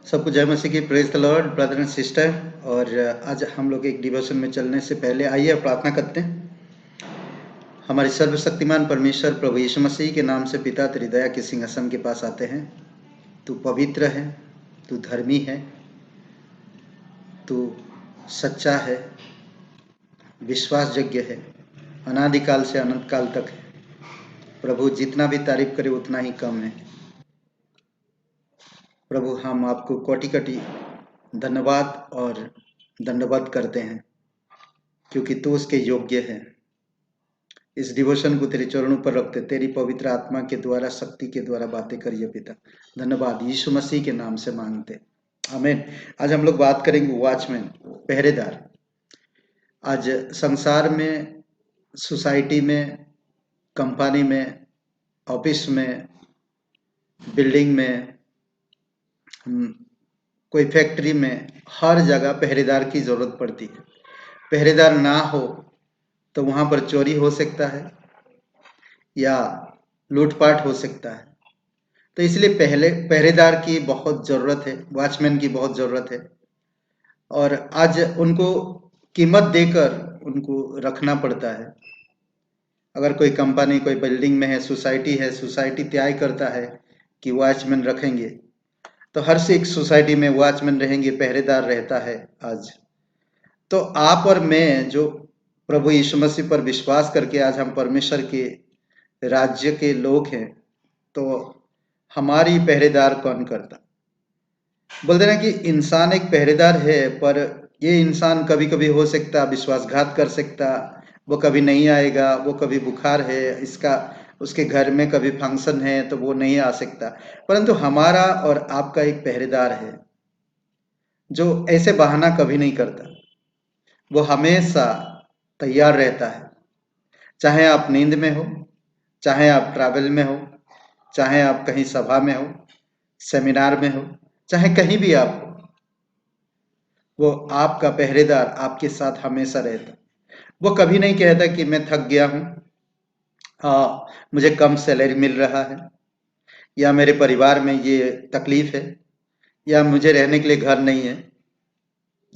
सबको जय मसीह की। Praise the Lord brother and sister. और आज हम लोग एक डिवोशन में चलने से पहले आइए प्रार्थना करते हैं। हमारे सर्वशक्तिमान परमेश्वर प्रभु यीशु मसीह के नाम से पिता तेरी दया के सिंहासन के पास आते हैं। तू पवित्र है, तू धर्मी है, तू सच्चा है, विश्वासयोग्य है, अनादिकाल से अनंत काल तक है। प्रभु जितना भी तारीफ करे उतना ही कम है। प्रभु हम आपको कोटि कोटि धन्यवाद और दंडवत करते हैं क्योंकि तू उसके योग्य है। इस डिवोशन को तेरे चरणों पर रखते तेरी पवित्र आत्मा के द्वारा, शक्ति के द्वारा बातें करिए पिता। धन्यवाद यीशु मसीह के नाम से मांगते, आमीन। आज हम लोग बात करेंगे वॉचमैन, पहरेदार। आज संसार में, सोसाइटी में, कंपनी में, ऑफिस में, बिल्डिंग में, कोई फैक्ट्री में, हर जगह पहरेदार की जरूरत पड़ती है। पहरेदार ना हो तो वहां पर चोरी हो सकता है या लूटपाट हो सकता है। तो इसलिए पहरेदार की बहुत ज़रूरत है, वॉचमैन की बहुत ज़रूरत है। और आज उनको कीमत देकर उनको रखना पड़ता है। अगर कोई कंपनी, कोई बिल्डिंग में है, सोसाइटी तय करता है कि वॉचमैन रखेंगे, तो हर से एक सोसाइटी में वॉचमैन रहेंगे, पहरेदार रहता है। आज तो आप और मैं जो प्रभु यीशु मसीह पर विश्वास करके आज हम परमेश्वर के राज्य के लोग हैं, तो हमारी पहरेदार कौन करता? बोलते ना कि इंसान एक पहरेदार है, पर ये इंसान कभी कभी हो सकता विश्वासघात कर सकता, वो कभी नहीं आएगा, वो कभी बुखार है इसका, उसके घर में कभी फंक्शन है तो वो नहीं आ सकता। परंतु हमारा और आपका एक पहरेदार है जो ऐसे बहाना कभी नहीं करता। वो हमेशा तैयार रहता है, चाहे आप नींद में हो, चाहे आप ट्रैवल में हो, चाहे आप कहीं सभा में हो, सेमिनार में हो, चाहे कहीं भी आप हो, वो आपका पहरेदार आपके साथ हमेशा रहता। वो कभी नहीं कहता कि मैं थक गया हूँ, मुझे कम सैलरी मिल रहा है, या मेरे परिवार में ये तकलीफ है, या मुझे रहने के लिए घर नहीं है।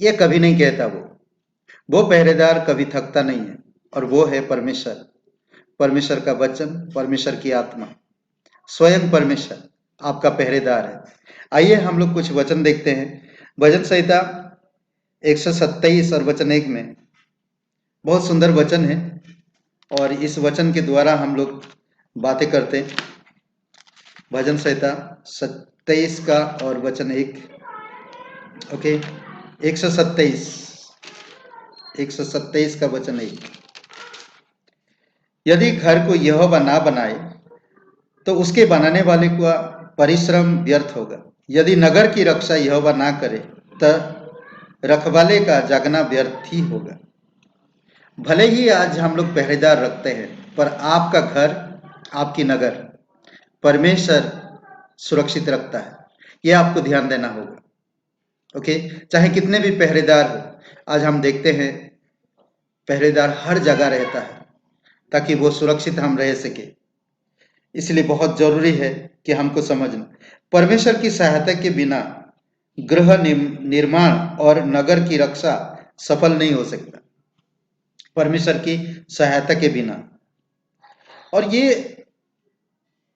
ये कभी नहीं कहता। वो पहरेदार कभी थकता नहीं है, और वो है परमेश्वर। परमेश्वर का वचन, परमेश्वर की आत्मा, स्वयं परमेश्वर आपका पहरेदार है। आइए हम लोग कुछ वचन देखते हैं। भजन संहिता 127 और वचन 1 में बहुत सुंदर वचन है, और इस वचन के द्वारा हम लोग बातें करते हैं। भजन संहिता 27 का और वचन 1। ओके, 127 का वचन 1। यदि घर को यहोवा ना बनाए तो उसके बनाने वाले का परिश्रम व्यर्थ होगा। यदि नगर की रक्षा यहोवा ना करे तो रखवाले का जागना व्यर्थ ही होगा। भले ही आज हम लोग पहरेदार रखते हैं, पर आपका घर, आपकी नगर परमेश्वर सुरक्षित रखता है। यह आपको ध्यान देना होगा। ओके, चाहे कितने भी पहरेदार हो, आज हम देखते हैं पहरेदार हर जगह रहता है ताकि वो सुरक्षित हम रह सके। इसलिए बहुत जरूरी है कि हमको समझना, परमेश्वर की सहायता के बिना गृह निर्माण और नगर की रक्षा सफल नहीं हो सकता। परमेश्वर की सहायता के बिना। और ये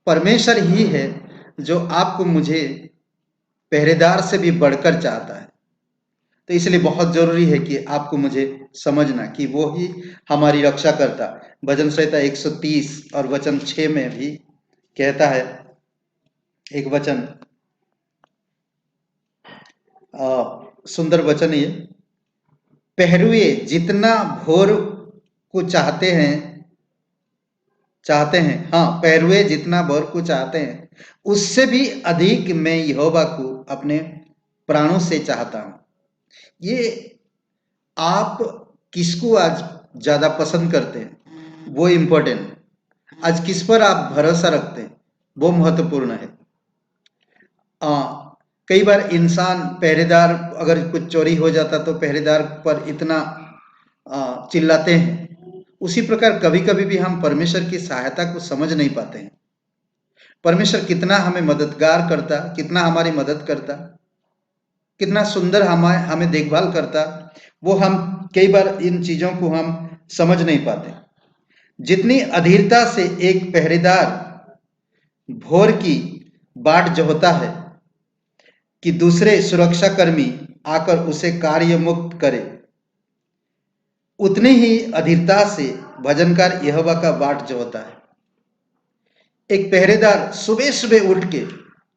परमेश्वर ही है जो आपको मुझे पहरेदार से भी बढ़कर चाहता है। तो इसलिए बहुत जरूरी है कि आपको मुझे समझना कि वो ही हमारी रक्षा करता। भजन संहिता 130 और वचन 6 में भी कहता है एक वचन, सुंदर वचन ये, पहरुए जितना भोर को चाहते हैं, हाँ, पहरुए जितना भोर को चाहते हैं, उससे भी अधिक मैं यहोवा को अपने प्राणों से चाहता हूं। ये आप किसको आज ज्यादा पसंद करते हैं, वो इम्पोर्टेंट। आज किस पर आप भरोसा रखते हैं, वो महत्वपूर्ण है। कई बार इंसान, पहरेदार, अगर कुछ चोरी हो जाता तो पहरेदार पर इतना चिल्लाते हैं। उसी प्रकार कभी कभी भी हम परमेश्वर की सहायता को समझ नहीं पाते हैं। परमेश्वर कितना हमें मददगार करता, कितना हमारी मदद करता, कितना सुंदर हमें देखभाल करता, वो हम कई बार इन चीजों को हम समझ नहीं पाते। जितनी अधीरता से एक पहरेदार भोर की बाट जोहता है कि दूसरे सुरक्षाकर्मी आकर उसे कार्य मुक्त करे, उतनी ही अधीरता से भजनकार यहोवा का बाट जोहता है। एक पहरेदार सुबह सुबह उठ के,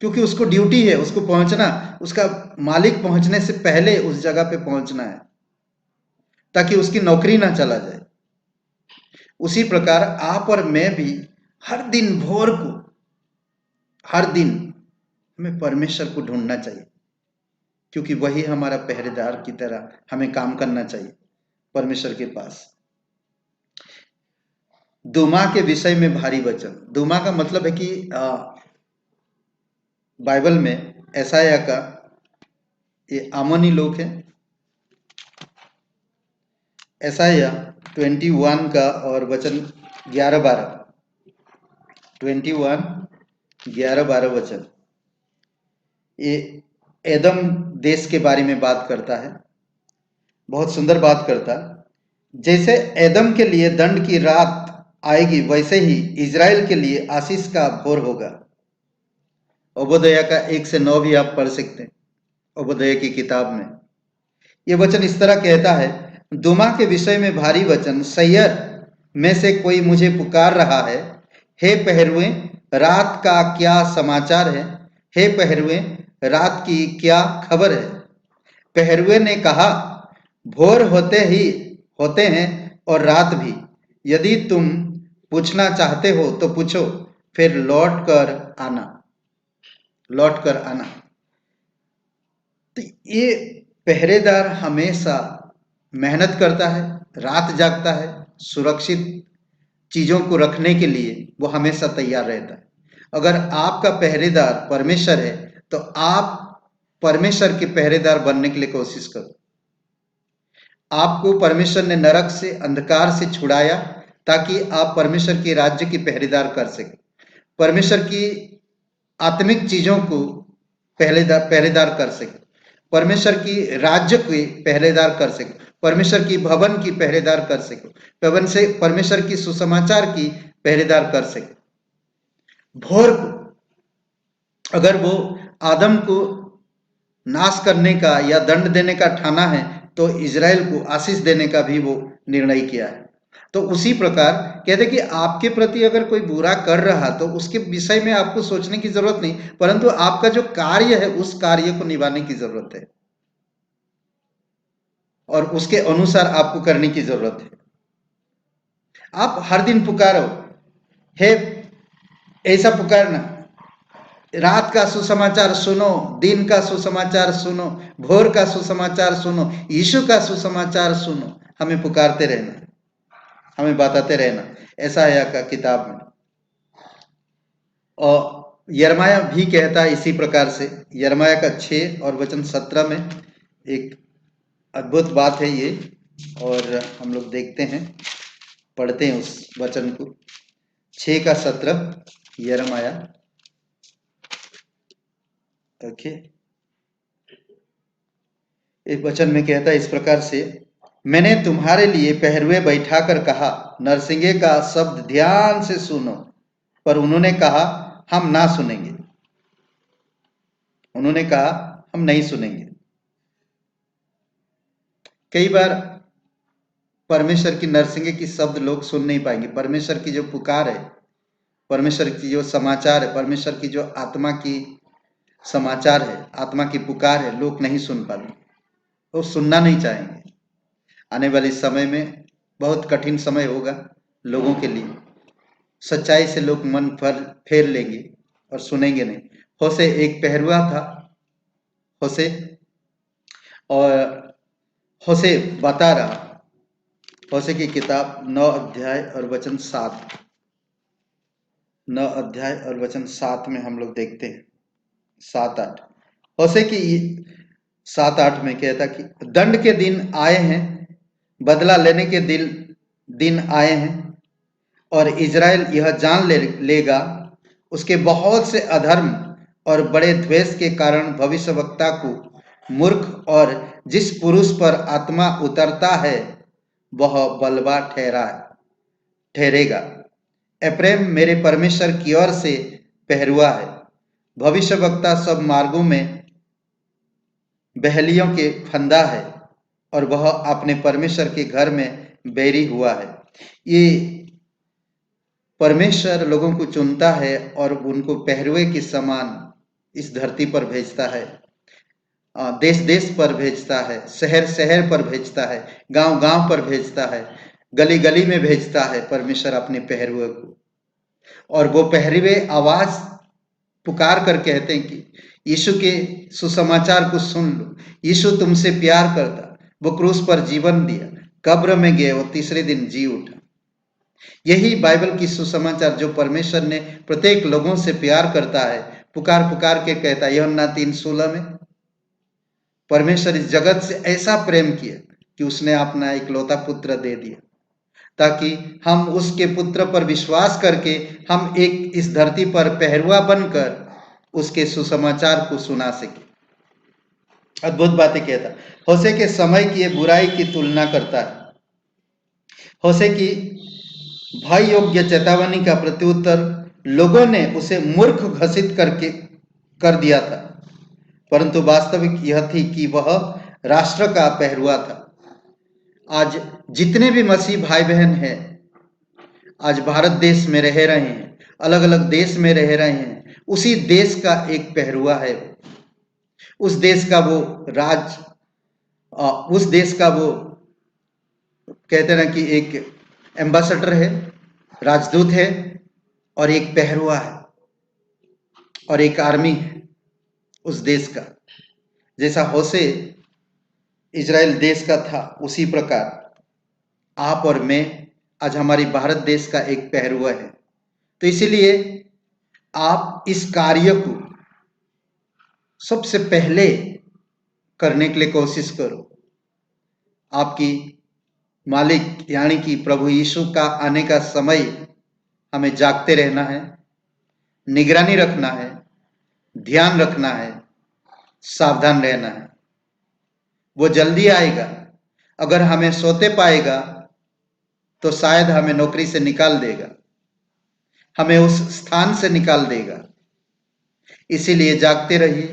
क्योंकि उसको ड्यूटी है, उसको पहुंचना, उसका मालिक पहुंचने से पहले उस जगह पे पहुंचना है ताकि उसकी नौकरी ना चला जाए। उसी प्रकार आप और मैं भी हर दिन भोर को, हर दिन हमें परमेश्वर को ढूंढना चाहिए, क्योंकि वही हमारा पहरेदार की तरह हमें काम करना चाहिए परमेश्वर के पास। दुमा के विषय में भारी वचन। दुमा का मतलब है कि बाइबल में यशायाह का, ये आमोनी लोग हैं, यशायाह 21 का और वचन 11-12, 21, 11-12 वचन, ये एदम देश के बारे में बात करता है। बहुत सुंदर बात करता है। जैसे एदम के लिए दंड की रात आएगी, वैसे ही इजराइल के लिए आशीष का भोर होगा। ओबोदया का 1 से 9 भी आप पढ़ सकते हैं, ओबोदया की किताब में। ये वचन इस तरह कहता है, दुमा के विषय में भारी वचन, सैयर में से कोई मुझे पुकार रहा है, हे पहरुए रात का क्या समाचार है, हे पहरुए रात की क्या खबर है। पहरुए ने कहा, भोर होते हैं और रात भी, यदि तुम पूछना चाहते हो तो पूछो, फिर लौट कर आना। तो ये पहरेदार हमेशा मेहनत करता है, रात जागता है, सुरक्षित चीजों को रखने के लिए वो हमेशा तैयार रहता है। अगर आपका पहरेदार परमेश्वर है तो आप परमेश्वर के पहरेदार बनने के लिए कोशिश करो। आपको परमेश्वर ने नरक से, अंधकार से छुड़ाया ताकि आप परमेश्वर के राज्य की पहरेदार कर सके, परमेश्वर की आत्मिक चीजों को पहरेदार कर सके, परमेश्वर की राज्य के पहरेदार कर सके, परमेश्वर की भवन की पहरेदार कर सके, परमेश्वर की सुसमाचार की पहरेदार कर सके। भोर को अगर वो आदम को नाश करने का या दंड देने का ठाना है तो इजराइल को आशीष देने का भी वो निर्णय किया है। तो उसी प्रकार कहते कि आपके प्रति अगर कोई बुरा कर रहा तो उसके विषय में आपको सोचने की जरूरत नहीं, परंतु आपका जो कार्य है उस कार्य को निभाने की जरूरत है और उसके अनुसार आपको करने की जरूरत है। आप हर दिन पुकारो, हे, ऐसा पुकारना, रात का सुसमाचार सुनो, दिन का सुसमाचार सुनो, भोर का सुसमाचार सुनो, यीशु का सुसमाचार सुनो। हमें पुकारते रहना, हमें बताते रहना, यशायाह का किताब में। और यिर्मयाह भी कहता है इसी प्रकार से, यिर्मयाह का 6 और वचन 17 में एक अद्भुत बात है ये, और हम लोग देखते हैं, पढ़ते हैं उस वचन को। 6 का 17 यिर्मयाह, ओके। एक वचन में कहता है इस प्रकार से, मैंने तुम्हारे लिए पहरुए बैठा कर कहा, नरसिंगे का शब्द ध्यान से सुनो, पर उन्होंने कहा हम ना सुनेंगे। उन्होंने कहा हम नहीं सुनेंगे। कई बार परमेश्वर की नरसिंगे की शब्द लोग सुन नहीं पाएंगे। परमेश्वर की जो पुकार है, परमेश्वर की जो समाचार है, परमेश्वर की जो आत्मा की समाचार है, आत्मा की पुकार है, लोग नहीं सुन पाते, वो सुनना नहीं चाहेंगे। आने वाले समय में बहुत कठिन समय होगा लोगों के लिए। सच्चाई से लोग मन फेर लेंगे और सुनेंगे नहीं। होशे एक पहरुआ था, होशे, और होशे बता रहा, होशे की किताब 9 अध्याय और वचन 7, 9 अध्याय और वचन 7 में हम लोग देखते हैं, 7-8। होशे की 7-8 में कहता कि दंड के दिन आए हैं, बदला लेने के दिन आए हैं, और इजराइल यह जान लेगा उसके बहुत से अधर्म और बड़े द्वेष के कारण भविष्यवक्ता को मूर्ख और जिस पुरुष पर आत्मा उतरता है वह बलवा ठहरेगा। एप्रैम मेरे परमेश्वर की ओर से पहरुआ है। भविष्य वक्ता सब मार्गों में बहलियों के फंदा है और वह अपने परमेश्वर के घर में बैरी हुआ है। ये परमेश्वर लोगों को चुनता है और उनको पहरुए के समान इस धरती पर भेजता है, देश देश पर भेजता है, शहर शहर पर भेजता है, गांव गांव पर भेजता है, गली गली में भेजता है परमेश्वर अपने पहरुए को। और वो पहरुए आवाज पुकार कर कहते हैं कि यीशु के सुसमाचार को सुन लो, यीशु तुमसे प्यार करता, वो क्रूस पर जीवन दिया, कब्र में गए, वो तीसरे दिन जी उठा। यही बाइबल की सुसमाचार जो परमेश्वर ने प्रत्येक लोगों से प्यार करता है, पुकार पुकार के कहता है। यूहन्ना 3:16 में परमेश्वर इस जगत से ऐसा प्रेम किया कि उसने अपना इकलौता पुत्र दे दिया ताकि हम उसके पुत्र पर विश्वास करके हम एक इस धरती पर पहरुआ बनकर उसके सुसमाचार को सुना सके। अद्भुत बातें कहता। होशे के समय की बुराई की तुलना करता है। होशे की भय योग्य चेतावनी का प्रत्युत्तर लोगों ने उसे मूर्ख घोषित कर दिया था, परंतु वास्तविक यह थी कि वह राष्ट्र का पहरुआ था। आज जितने भी मसीह भाई बहन हैं, आज भारत देश में रह रहे हैं, अलग अलग देश में रह रहे हैं, उसी देश का एक पहरुआ है। उस देश का वो उस देश का वो कहते ना कि एक एम्बेसडर है, राजदूत है, और एक पहरुआ है और एक आर्मी है उस देश का। जैसा होशे इजराइल देश का था, उसी प्रकार आप और मैं आज हमारी भारत देश का एक पहरुआ है। तो इसीलिए आप इस कार्य को सबसे पहले करने के लिए कोशिश करो। आपकी मालिक यानी कि प्रभु यीशु का आने का समय हमें जागते रहना है, निगरानी रखना है, ध्यान रखना है, सावधान रहना है। वो जल्दी आएगा। अगर हमें सोते पाएगा तो शायद हमें नौकरी से निकाल देगा, हमें उस स्थान से निकाल देगा। इसीलिए जागते रहिए,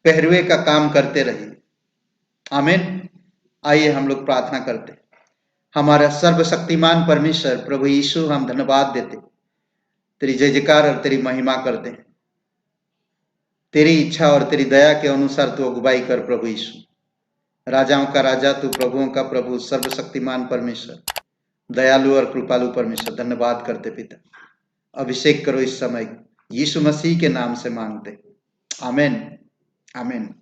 पहरुए का काम करते रहिए। आमीन। आइए हम लोग प्रार्थना करते। हमारा सर्वशक्तिमान परमेश्वर प्रभु यीशु, हम धन्यवाद देते, तेरी जय जयकार और तेरी महिमा करते हैं। तेरी इच्छा और तेरी दया के अनुसार तू अगुवाई कर प्रभु यीशु। राजाओं का राजा तू, प्रभुओं का प्रभु, सर्वशक्तिमान परमेश्वर, दयालु और कृपालु परमेश्वर, धन्यवाद करते पिता। अभिषेक करो इस समय, यीशु मसीह के नाम से मांगते, आमीन आमीन।